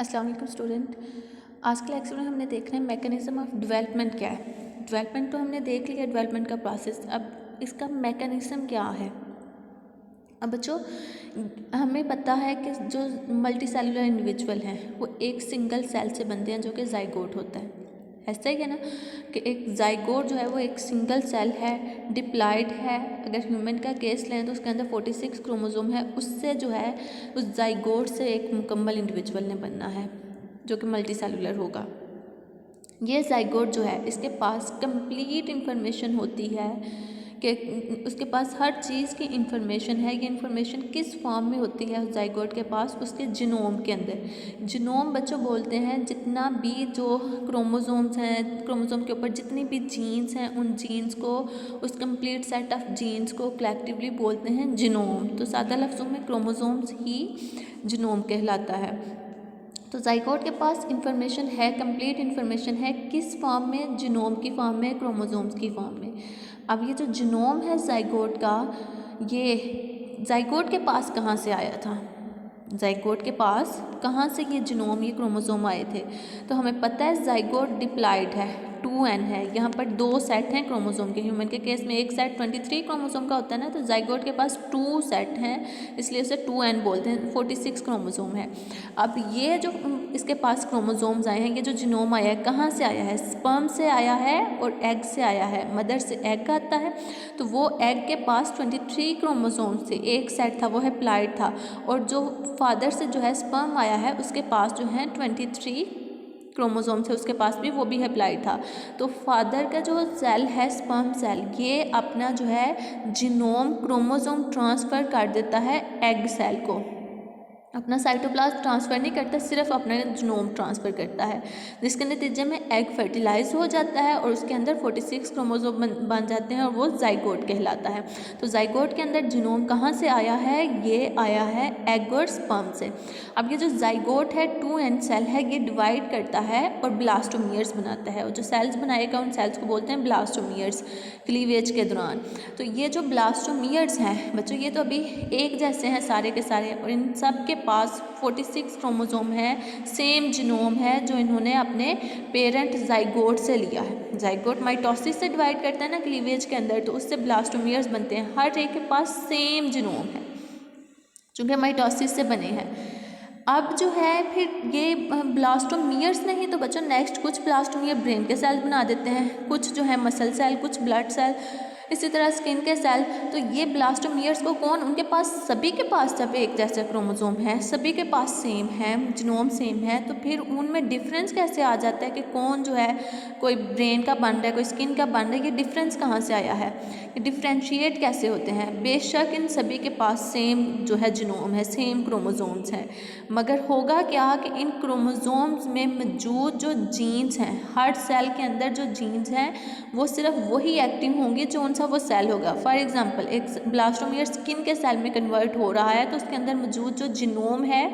अस्सलाम वालेकुम स्टूडेंट। आज के लेक्चर में हमने देखना है मैकेनिज़्म ऑफ डेवलपमेंट क्या है। डेवलपमेंट तो हमने देख लिया, डेवलपमेंट का प्रोसेस। अब इसका मैकेनिज़्म क्या है। अब बच्चों, हमें पता है कि जो मल्टी सेलुलर इंडिविजुअल हैं वो एक सिंगल सेल से बनते हैं जो कि जाइगोट होता है। ऐसा ही है ना कि एक जाइगोट जो है वो एक सिंगल सेल है, डिप्लॉइड है। अगर ह्यूमन का केस लें तो उसके अंदर 46 क्रोमोसोम है। उससे जो है उस जाइगोट से एक मुकम्मल इंडिविजुअल ने बनना है जो कि मल्टी सेलुलर होगा। ये जाइगोट जो है इसके पास कंप्लीट इन्फॉर्मेशन होती है कि उसके पास हर चीज़ की इंफॉर्मेशन है। ये इंफॉर्मेशन किस फॉर्म में होती है उस जाइगोट के पास, उसके जीनोम के अंदर। जीनोम बच्चों बोलते हैं जितना भी जो क्रोमोसोम्स हैं, क्रोमोसोम के ऊपर जितनी भी जीन्स हैं, उन जीन्स को, उस कंप्लीट सेट ऑफ जीन्स को कलेक्टिवली बोलते हैं जीनोम। तो सादा लफ्ज़ों में क्रोमोसोम्स ही जीनोम कहलाता है। तो जाइगोट के पास इंफॉर्मेशन है, कंप्लीट इंफॉर्मेशन है। किस फॉर्म में? जीनोम की फॉर्म में, क्रोमोसोम्स की फॉर्म में। अब ये जो जीनोम है जाइगोट का, ये जाइगोट के पास कहाँ से आया था? जाइगोट के पास कहाँ से ये जीनोम, ये क्रोमोसोम आए थे? तो हमें पता है जाइगोट डिप्लॉइड है, 2n है। यहाँ पर 2 सेट हैं क्रोमोसोम के। ह्यूमन के केस में एक सेट 23 क्रोमोसोम का होता है ना, तो जाइगोट के पास 2 सेट हैं, इसलिए उसे 2n बोलते हैं। 46 क्रोमोसोम है। अब ये जो इसके पास क्रोमोसोम्स आए हैं, ये जो जीनोम आया है कहाँ से आया है? स्पर्म से आया है और एग से आया है। मदर से एग आता है, तो वो एग के पास 23 क्रोमोसोम्स थे। एक सेट था वो हैप्लॉइड था, और जो फादर से जो है स्पर्म आया है उसके पास जो है 23 क्रोमोसोम थे, उसके पास भी वो भी हैप्लॉइड था। तो फादर का जो सेल है स्पर्म सेल, ये अपना जो है जीनोम क्रोमोसोम ट्रांसफ़र कर देता है एग सेल को। अपना साइटोप्लाज्म ट्रांसफ़र नहीं करता, सिर्फ अपना जीनोम ट्रांसफ़र करता है, जिसके नतीजे में एग फर्टिलाइज हो जाता है और उसके अंदर 46 क्रोमोसोम बन जाते हैं और वो जाइगोट कहलाता है। तो जाइगोट के अंदर जीनोम कहाँ से आया है? ये आया है एग और स्पर्म से। अब ये जो जाइगोट है 2n सेल है, ये डिवाइड करता है और ब्लास्टोमियर्स बनाता है, और जो सेल्स बनाएगा उन सेल्स को बोलते हैं ब्लास्टोमियर्स क्लीवेज के दौरान। तो ये जो ब्लास्टोमियर्स हैं बच्चों, ये तो अभी एक जैसे हैं सारे के सारे, और इन सब के पास 46 क्रोमोसोम है, सेम जीनोम है जो इन्होंने अपने पेरेंट जाइगोट से लिया है। जाइगोट माइटोसिस से डिवाइड करता है ना क्लीवेज के अंदर, तो उससे ब्लास्टोमियर्स बनते हैं। हर एक के पास सेम जीनोम है चूँकि माइटोसिस से बने हैं। अब जो है फिर ये ब्लास्टोमियर्स नहीं तो बच्चों नेक्स्ट कुछ ब्लास्टोमियर ब्रेन के सेल बना देते हैं, कुछ जो है मसल सेल, कुछ ब्लड सेल, इसी तरह स्किन के सेल। तो ये ब्लास्टोमियर्स को कौन, उनके पास सभी के पास जब एक जैसा क्रोमोसोम है, सभी के पास सेम है, जीनोम सेम है, तो फिर उनमें डिफरेंस कैसे आ जाता है कि कौन जो है कोई ब्रेन का बन रहा है, कोई स्किन का बन रहा है? ये डिफरेंस कहाँ से आया है? ये डिफ्रेंशिएट कैसे होते हैं? बेशक इन सभी के पास सेम जो है जीनोम है, सेम क्रोमोसोम्स हैं, मगर होगा क्या कि इन क्रोमोसोम्स में मौजूद जो जीन्स हैं, हर सेल के अंदर जो जीन्स हैं वो सिर्फ वही एक्टिव होंगे जो उनसा वो सेल होगा। फॉर एग्जांपल एक ब्लास्टोमियर स्किन के सेल में कन्वर्ट हो रहा है, तो उसके अंदर मौजूद जो जीनोम है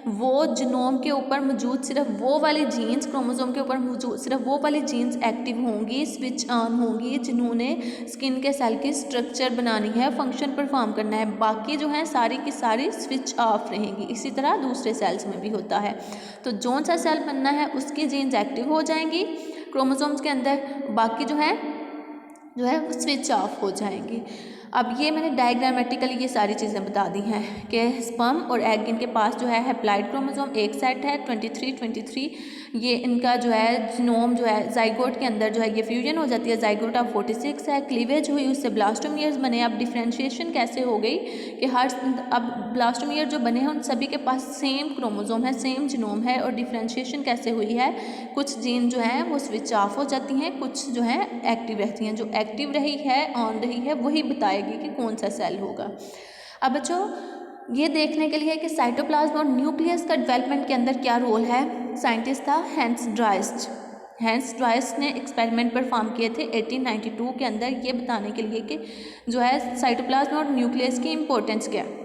वो जीनोम के ऊपर मौजूद सिर्फ वो वाली जीन्स, क्रोमोसोम के ऊपर मौजूद सिर्फ वो वाली जीन्स एक्टिव होंगी, स्विच ऑन होंगी, जिन्होंने स्किन के सेल की स्ट्रक्चर बनानी है, फंक्शन परफॉर्म करना है। बाकी जो है सारी की सारी स्विच ऑफ रहेंगी। इसी तरह दूसरे सेल्स में भी होता है। तो जौन सा सेल बनना है उसकी जीन्स एक्टिव हो जाएंगी क्रोमोसोम्स के अंदर, बाकी जो है स्विच ऑफ हो जाएंगी। अब ये मैंने डायग्रामेटिकली ये सारी चीज़ें बता दी हैं कि स्पर्म और एग इनके पास जो है हैप्लॉइड क्रोमोसोम एक सेट है 23 ये इनका जो है जीनोम जो है जाइगोट के अंदर जो है ये फ्यूजन हो जाती है, जाइगोट अब 46 है, क्लीवेज हुई, उससे ब्लास्टोमियर्स बने। अब डिफ्रेंशिएशन कैसे हो गई कि अब ब्लास्टोमियर जो बने हैं उन सभी के पास सेम क्रोमोसोम है, सेम जीनोम है, और डिफ्रेंशिएशन कैसे हुई है? कुछ जीन जो हैं वो स्विच ऑफ हो जाती हैं, कुछ जो है एक्टिव रहती हैं। जो एक्टिव रही है, ऑन रही है, वही बताएगी कि कौन सा सेल होगा। अब बच्चों ये देखने के लिए कि साइटोप्लाज्म और न्यूक्लियस का डेवलपमेंट के अंदर क्या रोल है, साइंटिस्ट था हैंस ड्राइस्ट ने एक्सपेरिमेंट परफॉर्म किए थे 1892 के अंदर, ये बताने के लिए कि जो है साइटोप्लाज्म और न्यूक्लियस की इम्पोर्टेंस क्या है।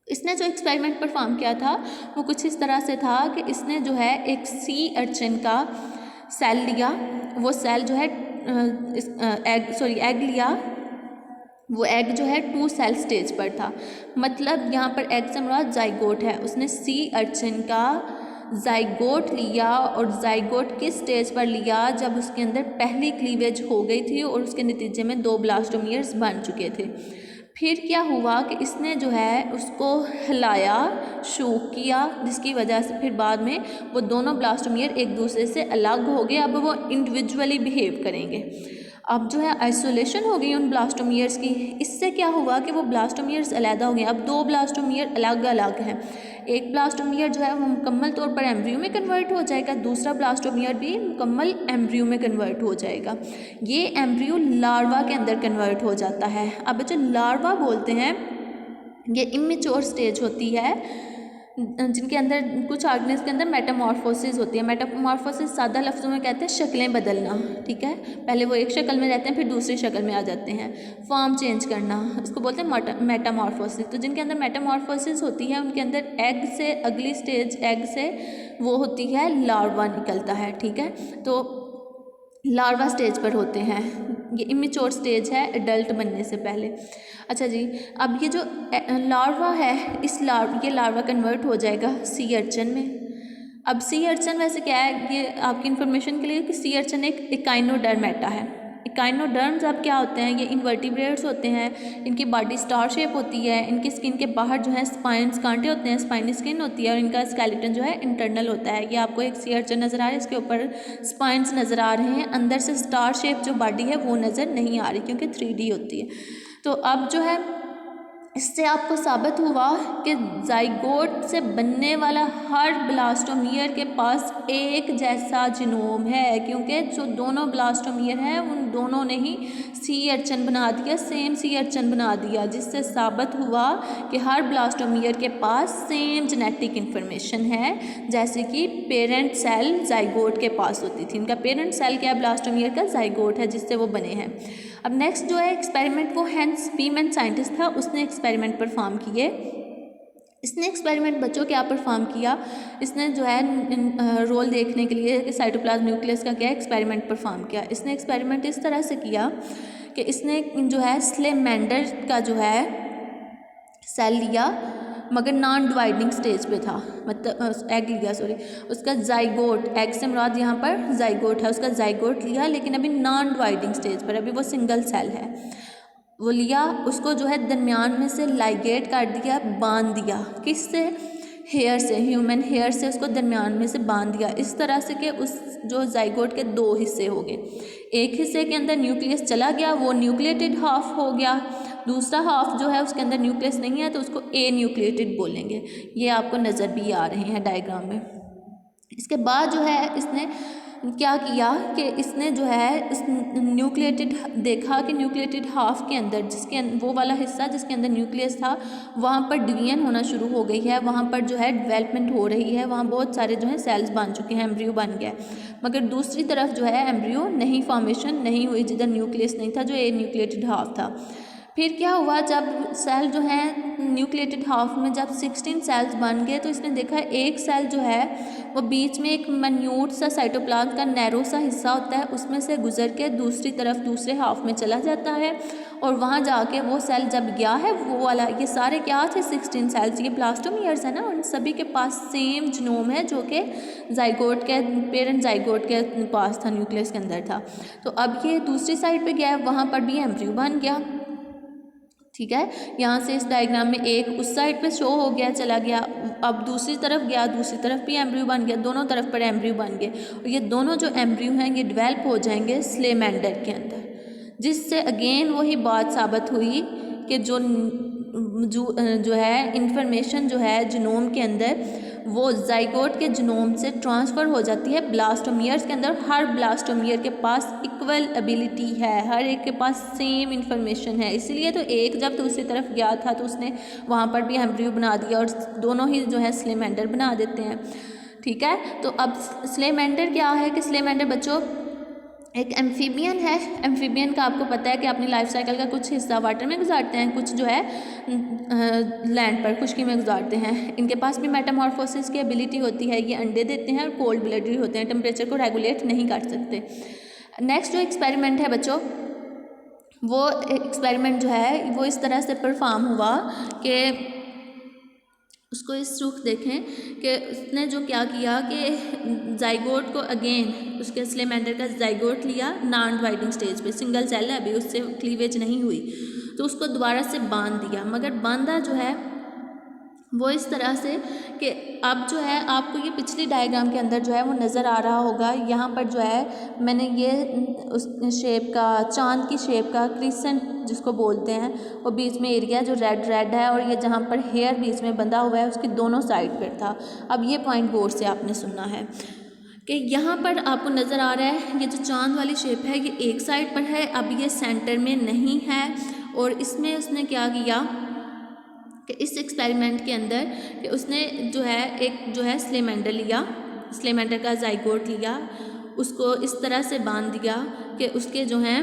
इसने जो एक्सपेरिमेंट परफॉर्म किया था वो कुछ इस तरह से था कि इसने जो है एक सी अर्चिन का सेल लिया, वो सेल जो है एग लिया, वो एग जो है 2 सेल स्टेज पर था, मतलब यहाँ पर एग से मुराद जाइगोट है। उसने सी अर्चिन का जाइगोट लिया, और जाइगोट किस स्टेज पर लिया, जब उसके अंदर पहली क्लीवेज हो गई थी और उसके नतीजे में 2 ब्लास्टोमियर्स बन चुके थे। फिर क्या हुआ कि इसने जो है उसको हिलाया, शूक किया, जिसकी वजह से फिर बाद में वो दोनों ब्लास्टोमियर एक दूसरे से अलग हो गए। अब वो इंडिविजुअली बिहेव करेंगे। अब जो है आइसोलेशन हो गई उन ब्लास्टोमियर्स की। इससे क्या हुआ कि वो ब्लास्टोमियर्स अलहदा हो गए। अब 2 ब्लास्टोमियर अलग अलग हैं। एक ब्लास्टोमियर जो है वो मुकम्मल तौर पर एम्ब्रियो में कन्वर्ट हो जाएगा, दूसरा ब्लास्टोमियर भी मुकम्मल एम्ब्रियो में कन्वर्ट हो जाएगा। ये एम्ब्रियो लार्वा के अंदर कन्वर्ट हो जाता है। अब जो लार्वा बोलते हैं, ये इमेच्योर स्टेज होती है जिनके अंदर कुछ ऑर्गेनिज्म के अंदर मेटामॉर्फोसिस होती है। मेटामॉर्फोसिस सादा लफ्ज़ों में कहते हैं शक्लें बदलना, ठीक है। पहले वो एक शक्ल में रहते हैं, फिर दूसरी शक्ल में आ जाते हैं, फॉर्म चेंज करना, इसको बोलते हैं मेटामॉर्फोसिस। तो जिनके अंदर मेटामॉर्फोसिस होती है उनके अंदर एग से अगली स्टेज, एग से वो होती है लार्वा निकलता है, ठीक है। तो लार्वा स्टेज पर होते हैं, ये इमेच्योर स्टेज है एडल्ट बनने से पहले। अच्छा जी, अब ये जो लार्वा है, ये लार्वा कन्वर्ट हो जाएगा सी अर्चन में। अब सी अर्चन वैसे क्या है, ये आपकी इन्फॉर्मेशन के लिए कि सी अर्चन एक इकाइनोडर्मेटा है। इकाइनोडर्म्स अब क्या होते हैं, ये इन्वर्टिब्रेट्स होते हैं, इनकी बॉडी स्टार शेप होती है, इनकी स्किन के बाहर जो है स्पाइन्स, कांटे होते हैं, स्पाइनी स्किन होती है, और इनका स्केलेटन जो है इंटरनल होता है। ये आपको एक सी अर्चन नज़र आ रहा है, इसके ऊपर स्पाइन्स नज़र आ रहे हैं, अंदर से स्टार शेप जो बॉडी है वो नज़र नहीं आ रही क्योंकि 3D होती है। तो अब जो है इससे आपको साबित हुआ कि जाइगोट से बनने वाला हर ब्लास्टोमियर के पास एक जैसा जीनोम है, क्योंकि जो दोनों ब्लास्टोमियर हैं उन दोनों ने ही सी अर्चन बना दिया, सेम सी अर्चन बना दिया, जिससे साबित हुआ कि हर ब्लास्टोमियर के पास सेम जेनेटिक इन्फॉर्मेशन है, जैसे कि पेरेंट सेल जाइगोट के पास होती थी। इनका पेरेंट सेल क्या है, ब्लास्टोमियर का जाइगोट है, जिससे वो बने हैं। अब नेक्स्ट जो है एक्सपेरिमेंट, वो हैंस बीमन साइंटिस्ट था, उसने एक्सपेरिमेंट परफॉर्म किए। इसने एक्सपेरिमेंट बच्चों क्या परफॉर्म किया, इसने जो है रोल देखने के लिए साइटोप्लाज्म न्यूक्लियस का क्या एक्सपेरिमेंट परफॉर्म किया। इसने एक्सपेरिमेंट इस तरह से किया कि इसने जो है स्लेमेंडर का जो है सेल लिया, मगर नॉन डिवाइडिंग स्टेज पे था, मतलब एग लिया, सॉरी, उसका जाइगोट, एग से मुराद यहाँ पर जाइगोट है, उसका जाइगोट लिया, लेकिन अभी नॉन डिवाइडिंग स्टेज पर, अभी वो सिंगल सेल है। वो लिया, उसको जो है दरमियान में से लाइगेट कर दिया, बांध दिया, किससे, हेयर से, ह्यूमन हेयर से उसको दरमियान में से बांध दिया, इस तरह से कि उस जो जाइगोट के 2 हिस्से हो गए। एक हिस्से के अंदर न्यूक्लियस चला गया, वो न्यूक्लिएटेड हाफ हो गया, दूसरा हाफ जो है उसके अंदर न्यूक्लियस नहीं है तो उसको ए न्यूक्लिएटेड बोलेंगे। ये आपको नज़र भी आ रहे हैं डायग्राम में। इसके बाद जो है इसने क्या किया कि इसने जो है इस न्यूक्लिएटेड देखा कि न्यूक्लिएटेड हाफ के अंदर, जिसके वो वाला हिस्सा जिसके अंदर न्यूक्लियस था, वहाँ पर डिवीजन होना शुरू हो गई है, वहाँ पर जो है डेवलपमेंट हो रही है, वहाँ बहुत सारे जो है सेल्स बन चुके हैं, एम्ब्रियो बन गया है। मगर दूसरी तरफ जो है एम्ब्रियो नहीं, फॉर्मेशन नहीं हुई, जिधर न्यूक्लियस नहीं था, जो ए न्यूक्लिएटेड हाफ था। फिर क्या हुआ, जब सेल जो है न्यूक्लिएटेड हाफ में जब 16 सेल्स बन गए, तो इसने देखा एक सेल जो है वो बीच में एक मिन्यूट सा साइटोप्लाज्म का नैरो सा हिस्सा होता है, उसमें से गुजर के दूसरी तरफ दूसरे हाफ में चला जाता है, और वहाँ जाके वो सेल जब गया है, वो वाला, ये सारे क्या थे, 16 सेल्स, ये ब्लास्टोमियर्स है ना, उन सभी के पास सेम जीनोम है जो कि जाइगोट के, पेरेंट जाइगोट के पास था, न्यूक्लियस के अंदर था। तो अब ये दूसरी साइड पे गया है, वहाँ पर भी एम्ब्रियो बन गया, ठीक है। यहाँ से इस डायग्राम में एक उस साइड पे शो हो गया, चला गया, अब दूसरी तरफ गया, दूसरी तरफ भी एम्ब्रियो बन गया, दोनों तरफ पर एम्ब्रियो बन गए, और ये दोनों जो एम्ब्रियो हैं ये डेवलप हो जाएंगे स्लेमेंडर के अंदर, जिससे अगेन वही बात साबित हुई कि जो है इंफॉर्मेशन जो है जीनोम के अंदर, वो जाइगोट के जीनोम से ट्रांसफ़र हो जाती है ब्लास्टोमियर्स के अंदर। हर ब्लास्टोमियर के पास इक्वल एबिलिटी है, हर एक के पास सेम इन्फॉर्मेशन है, इसलिए तो एक जब दूसरी तरफ गया था तो उसने वहाँ पर भी एम्ब्रियो बना दिया, और दोनों ही जो है स्लेमेंडर बना देते हैं, ठीक है। तो अब स्लेमेंडर क्या है कि स्लेमेंडर बच्चों एक एम्फीबियन है। एम्फीबियन का आपको पता है कि अपनी लाइफ साइकिल का कुछ हिस्सा वाटर में गुजारते हैं, कुछ जो है लैंड पर, खुश्की में गुजारते हैं। इनके पास भी मेटामॉर्फोसिस की एबिलिटी होती है, ये अंडे देते हैं और कोल्ड ब्लडेड होते हैं, टेम्परेचर को रेगुलेट नहीं कर सकते। नेक्स्ट जो एक्सपेरिमेंट है बच्चों, वो एक्सपेरिमेंट जो है वो इस तरह से परफॉर्म हुआ कि उसको इस रुख देखें कि उसने जो क्या किया कि जाइगोट को अगेन उसके स्लेमेंडर का जाइगोट लिया नॉन डिवाइडिंग स्टेज पे, सिंगल सेल है अभी, उससे क्लीवेज नहीं हुई, तो उसको दोबारा से बांध दिया। मगर बांधा जो है वो इस तरह से कि अब जो है आपको ये पिछली डायग्राम के अंदर जो है वो नज़र आ रहा होगा। यहाँ पर जो है मैंने ये उस शेप का, चांद की शेप का क्रिसेंट जिसको बोलते हैं, वो बीच में एरिया जो रेड रेड है, और ये जहाँ पर हेयर बीच में बंधा हुआ है उसकी दोनों साइड पर था। अब ये पॉइंट गौर से आपने सुनना है कि यहाँ पर आपको नज़र आ रहा है ये जो चांद वाली शेप है ये एक साइड पर है, अब ये सेंटर में नहीं है। और इसमें उसने क्या किया कि इस एक्सपेरिमेंट के अंदर कि उसने जो है एक जो है स्लेमेंडर लिया, स्लेमेंडर का जाइगोट लिया, उसको इस तरह से बांध दिया कि उसके जो हैं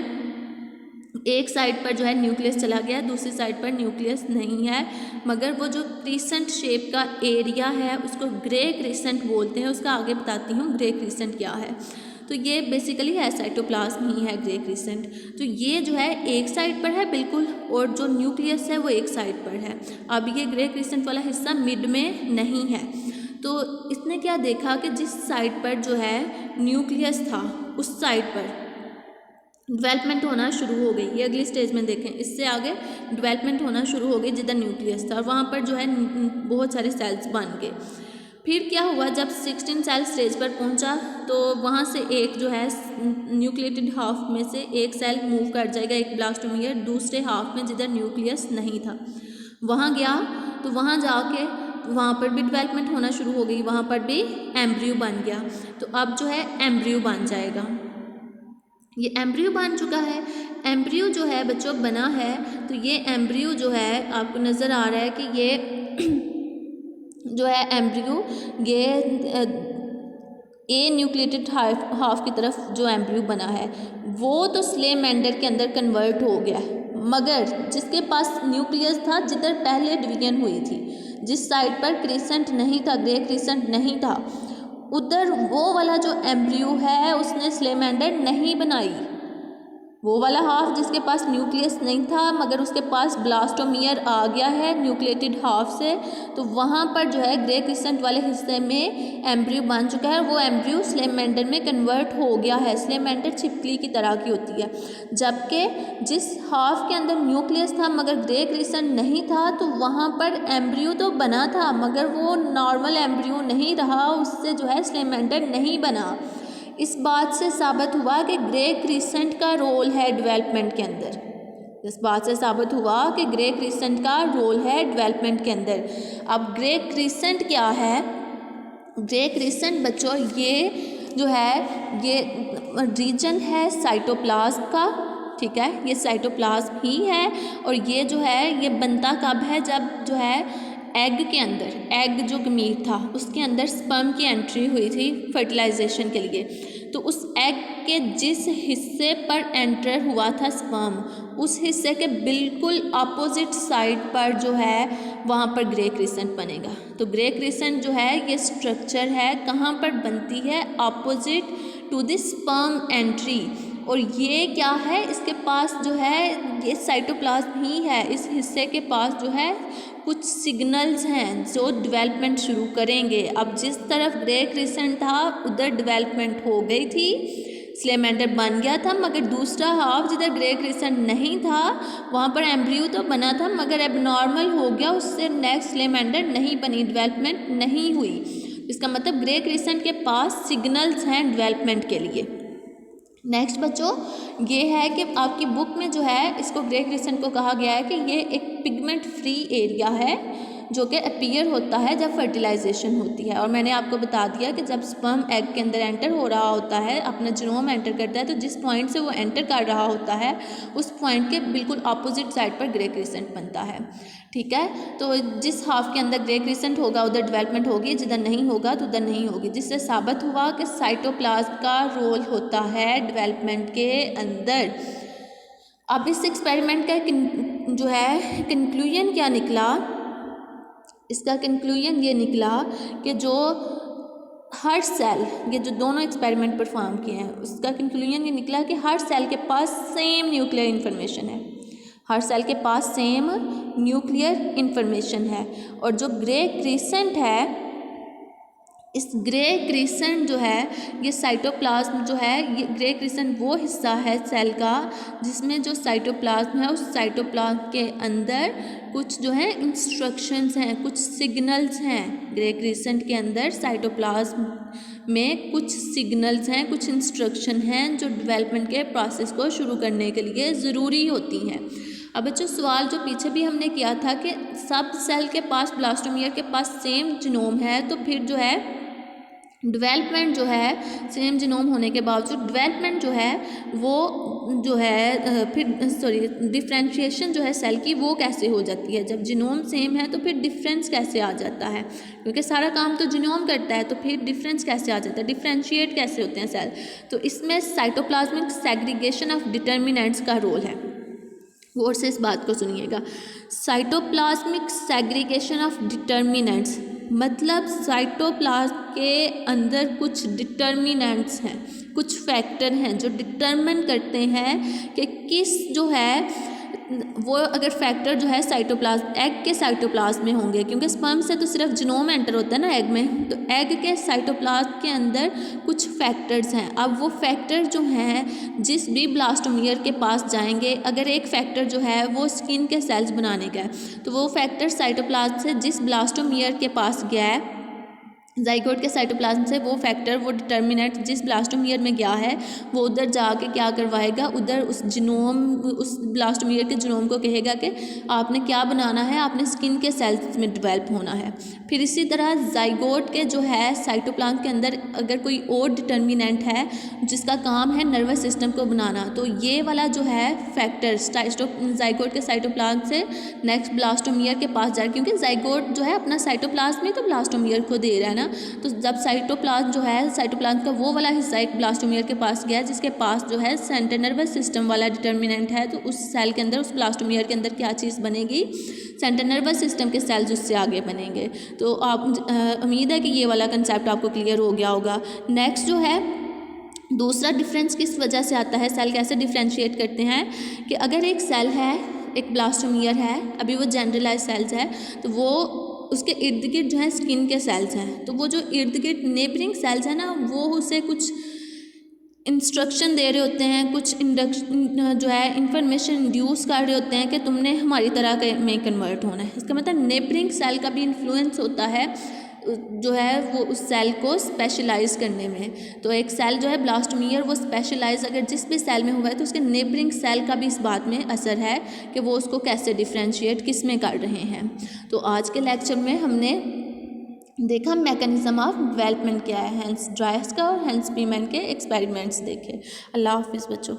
एक साइड पर जो है न्यूक्लियस चला गया, दूसरी साइड पर न्यूक्लियस नहीं है। मगर वो जो क्रिसेंट शेप का एरिया है उसको ग्रे क्रिसेंट बोलते हैं। उसका आगे बताती हूँ ग्रे क्रिसेंट क्या है। तो ये बेसिकली है साइटोप्लाज्म ही है ग्रे क्रिसेंट। तो ये जो है एक साइड पर है बिल्कुल, और जो न्यूक्लियस है वो एक साइड पर है। अब ये ग्रे क्रिसेंट वाला हिस्सा मिड में नहीं है। तो इसने क्या देखा कि जिस साइड पर जो है न्यूक्लियस था उस साइड पर डेवलपमेंट होना शुरू हो गई। ये अगली स्टेज में देखें, इससे आगे डेवलपमेंट होना शुरू हो गई जिधर न्यूक्लियस था, और वहाँ पर जो है बहुत सारे सेल्स बन गए। फिर क्या हुआ, जब 16 सेल स्टेज पर पहुंचा तो वहाँ से एक जो है न्यूक्लिएटेड हाफ में से एक सेल मूव कर जाएगा, एक ब्लास्टोमियर दूसरे हाफ में जिधर न्यूक्लियस नहीं था वहाँ गया। तो वहाँ जाके वहाँ पर भी डेवलपमेंट होना शुरू हो गई, वहाँ पर भी एम्ब्रियो बन गया। तो अब जो है एम्ब्रियो बन जाएगा, ये एम्ब्रियो बन चुका है। एम्ब्रियो जो है बच्चों बना है, तो ये एम्ब्रियो जो है आपको नज़र आ रहा है कि ये जो है एम्ब्रियो ये ए न्यूक्लिएटेड हाफ की तरफ जो एम्ब्रियो बना है वो तो स्लेमेंडर के अंदर कन्वर्ट हो गया है। मगर जिसके पास न्यूक्लियस था, जिधर पहले डिवीजन हुई थी, जिस साइड पर क्रिसेंट नहीं था, ग्रे क्रिसेंट नहीं था, उधर वो वाला जो एम्ब्रियो है उसने स्लेमेंडर नहीं बनाई। वो वाला हाफ जिसके पास न्यूक्लियस नहीं था मगर उसके पास ब्लास्टोमियर आ गया है न्यूक्लिएटेड हाफ से, तो वहाँ पर जो है ग्रे क्रिसेंट वाले हिस्से में एम्ब्रियो बन चुका है। वो एम्ब्रियो स्लेमेंडर में कन्वर्ट हो गया है। स्लेमेंडर छिपकली की तरह की होती है, जबकि जिस हाफ के अंदर न्यूक्लियस था मगर ग्रे क्रिसेंट नहीं था, तो वहाँ पर एम्ब्रियो तो बना था मगर वो नॉर्मल एम्ब्रियो नहीं रहा, उससे जो है स्लेमेंडर नहीं बना। इस बात से साबित हुआ कि ग्रे क्रिसेंट का रोल है डेवलपमेंट के अंदर। इस बात से साबित हुआ कि ग्रे क्रिसेंट का रोल है डेवलपमेंट के अंदर। अब ग्रे क्रिसेंट क्या है? ग्रे क्रिसेंट बच्चों ये जो है ये रीजन है साइटोप्लाज्म का, ठीक है, ये साइटोप्लाज्म ही है। और ये जो है ये बनता कब है, जब जो है एग के अंदर, एग जो गमीर था उसके अंदर स्पर्म की एंट्री हुई थी फर्टिलाइजेशन के लिए। तो उस एग के जिस हिस्से पर एंटर हुआ था स्पर्म, उस हिस्से के बिल्कुल अपोजिट साइड पर जो है वहाँ पर ग्रे क्रिसेंट बनेगा। तो ग्रे क्रिसेंट जो है ये स्ट्रक्चर है, कहाँ पर बनती है? Opposite to the sperm entry. और ये क्या है, इसके पास जो है ये साइटोप्लाज्म ही है, इस हिस्से के पास जो है कुछ सिग्नल्स हैं जो डेवलपमेंट शुरू करेंगे। अब जिस तरफ ग्रे क्रिसेंट था उधर डेवलपमेंट हो गई थी, स्लेमेंडर बन गया था, मगर दूसरा हाफ जिधर ग्रे क्रिसेंट नहीं था वहाँ पर एम्ब्रियो तो बना था मगर एबनॉर्मल हो गया, उससे नेक्स्ट स्लेमेंडर नहीं बनी, डेवलपमेंट नहीं हुई। इसका मतलब ग्रे क्रिसेंट के पास सिग्नल्स हैं डेवलपमेंट के लिए। नेक्स्ट बच्चों ये है कि आपकी बुक में जो है इसको ग्रे क्रिसेंट को कहा गया है कि ये एक पिगमेंट फ्री एरिया है जो कि अपीयर होता है जब फर्टिलाइजेशन होती है। और मैंने आपको बता दिया कि जब स्पर्म एग के अंदर एंटर हो रहा होता है, अपना जीनोम एंटर करता है, तो जिस पॉइंट से वो एंटर कर रहा होता है उस पॉइंट के बिल्कुल अपोजिट साइड पर ग्रे क्रिसेंट बनता है, ठीक है। तो जिस हाफ के अंदर ग्रे क्रिसेंट होगा उधर डेवलपमेंट होगी, जिधर नहीं होगा तो उधर नहीं होगी, जिससे साबित हुआ कि साइटोप्लाज्म का रोल होता है डेवलपमेंट के अंदर। अब इस एक्सपेरिमेंट का जो है कंक्लूजन क्या निकला? इसका कंक्लूजन ये निकला कि जो हर सेल, ये जो दोनों एक्सपेरिमेंट परफॉर्म किए हैं उसका कंक्लूजन ये निकला कि हर सेल के पास सेम न्यूक्लियर इन्फॉर्मेशन है। हर सेल के पास सेम न्यूक्लियर इन्फॉर्मेशन है। और जो ग्रे क्रिसेंट है, इस ग्रे क्रिसेंट जो है ये साइटोप्लाज्म जो है, ये ग्रे क्रिसेंट वो हिस्सा है सेल का जिसमें जो साइटोप्लाज्म है उस साइटोप्लाज्म के अंदर कुछ जो है इंस्ट्रक्शंस हैं, कुछ सिग्नल्स हैं। ग्रे क्रिसेंट के अंदर साइटोप्लाज्म में कुछ सिग्नल्स हैं, कुछ इंस्ट्रक्शन हैं जो डेवलपमेंट के प्रोसेस को शुरू करने के लिए ज़रूरी होती हैं। अब बच्चों सवाल जो पीछे भी हमने किया था कि सब सेल के पास, ब्लास्टोमियर के पास सेम जीनोम है, तो फिर जो है डेवलपमेंट जो है सेम जीनोम होने के बावजूद डेवलपमेंट जो है वो जो है डिफ्रेंशिएशन जो है सेल की वो कैसे हो जाती है। जब जीनोम सेम है तो फिर डिफरेंस कैसे आ जाता है, क्योंकि सारा काम तो जीनोम करता है, तो फिर डिफरेंस कैसे आ जाता है, डिफ्रेंशिएट कैसे होते हैं सेल। तो इसमें साइटोप्लाज्मिक सेग्रीगेशन ऑफ डिटर्मिनेंट्स का रोल है। गौर से इस बात को सुनिएगा। साइटोप्लाज्मिक सेग्रीगेशन ऑफ डिटर्मिनेंट्स मतलब साइटोप्लाज्म के अंदर कुछ डिटर्मिनेंट्स हैं, कुछ फैक्टर हैं जो डिटर्मिन करते हैं कि किस जो है वो, अगर फैक्टर जो है साइटोप्लाज्म एग के साइटोप्लाज्म में होंगे, क्योंकि स्पर्म से तो सिर्फ जीनोम एंटर होता है ना एग में, तो एग के साइटोप्लाज्म के अंदर कुछ फैक्टर्स हैं। अब वो फैक्टर जो हैं जिस भी ब्लास्टोमियर के पास जाएंगे, अगर एक फैक्टर जो है वो स्किन के सेल्स बनाने का है, तो वो फैक्टर साइटोप्लाज्म से जिस ब्लास्टोमियर के पास गया है, जाइगोट के साइटोप्लाज्म से वो फैक्टर, वो डिटर्मिनेंट जिस ब्लास्टोमियर में गया है वो उधर जाके क्या करवाएगा, उधर उस ब्लास्टोमियर के जीनोम को कहेगा कि आपने क्या बनाना है, आपने स्किन के सेल्स में डेवलप होना है। फिर इसी तरह जाइगोट के जो है साइटोप्लाज्म के अंदर अगर कोई और डिटर्मिनेंट है जिसका काम है नर्वस सिस्टम को बनाना, तो ये वाला जो है फैक्टर जाइगोट के साइटोप्लाज्म से नेक्स्ट ब्लास्टोमियर के पास जाए, क्योंकि जाइगोट जो है अपना साइटोप्लाज्म ही तो ब्लास्टोमियर को दे रहा है ना। तो जब साइटोप्लाज्म जो है, साइटोप्लाज्म का वो वाला हिस्सा एक ब्लास्टोमियर के पास गया जिसके पास जो है सेंट्रल नर्वस सिस्टम वाला डिटर्मिनेंट है, तो उस सेल के अंदर, उस ब्लास्टोमियर के अंदर क्या चीज़ बनेगी, सेंट्रल नर्वस सिस्टम के सेल्स उससे आगे बनेंगे। तो आप उम्मीद है कि ये वाला कंसेप्ट आपको क्लियर हो गया होगा। नेक्स्ट जो है दूसरा डिफरेंस किस वजह से आता है, सेल कैसे डिफ्रेंशिएट करते हैं, कि अगर एक सेल है, एक ब्लास्टोमियर है, अभी वो जनरलाइज सेल्स है, तो वो उसके इर्द गिर्द जो है स्किन के सेल्स हैं, तो वो जो इर्द गिर्द नेबरिंग सेल्स हैं ना, वो उसे कुछ इंस्ट्रक्शन दे रहे होते हैं, कुछ इंडक्शन जो है इंफॉर्मेशन इंड्यूस कर रहे होते हैं कि तुमने हमारी तरह में कन्वर्ट होना है। इसका मतलब नेबरिंग सेल का भी इन्फ्लुएंस होता है जो है वो उस सेल को स्पेशलाइज करने में। तो एक सेल जो है ब्लास्टोमियर वो स्पेशलाइज अगर जिस भी सेल में हुआ है, तो उसके नेबरिंग सेल का भी इस बात में असर है कि वो उसको कैसे डिफ्रेंशिएट किस में कर रहे हैं। तो आज के लेक्चर में हमने देखा मैकेनिज्म ऑफ डेवलपमेंट क्या है, हेंस ड्रायस का और हेंस बीमैन के एक्सपेरिमेंट्स देखे। अल्लाह हाफिज़ बच्चों।